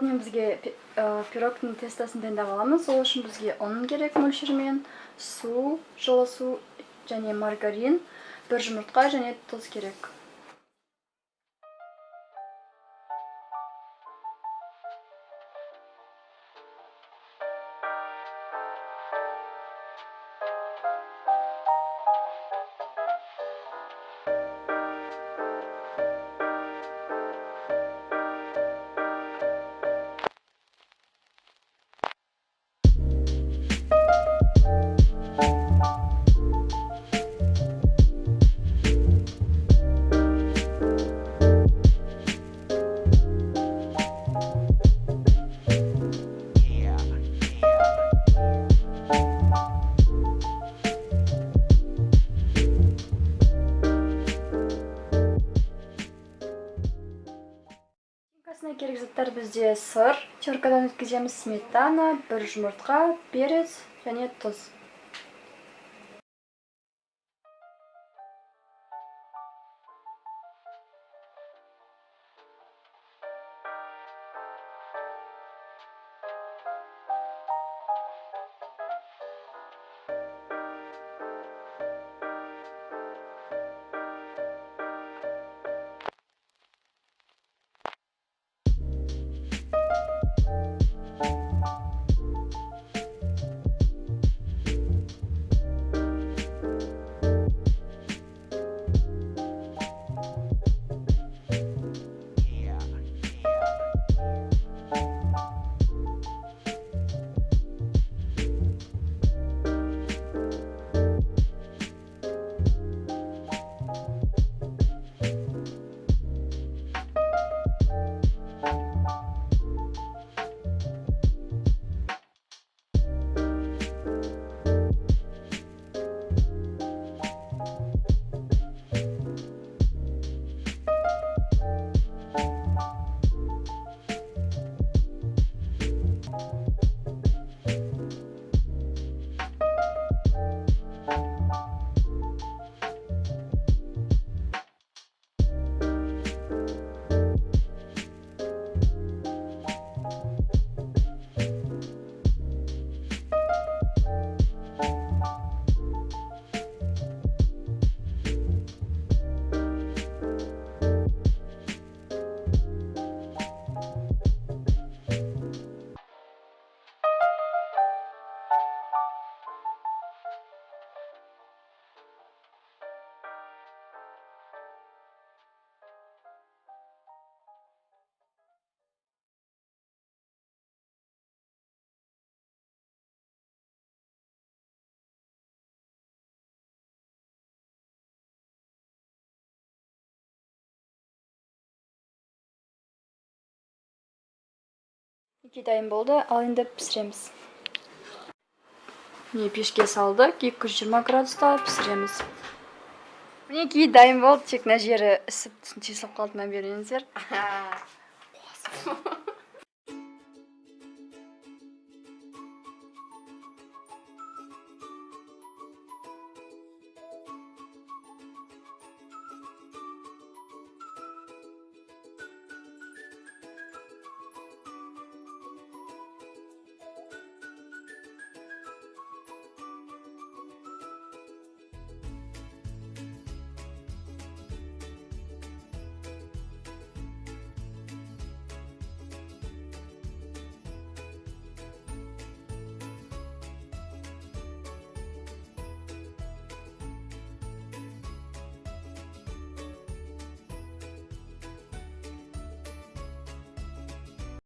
алдымен бізге пирогтың тестосын дайындап аламыз. Ол үшін бізге ұн керек мөлшермен, су, жылы су және маргарин, бір жұмыртқа және тұз керек. Керек заттар бізде сыр, теркадан өткіземіз, сметана, бір жұмыртқа, перец және тұз. Екі дайын болды, ал енді пісіреміз. Міне пешке салдық, 220 градуста пісіреміз. Мінекей дайын болды, тек мына жері ісіп тесіліп қалды, мына беріңіздер.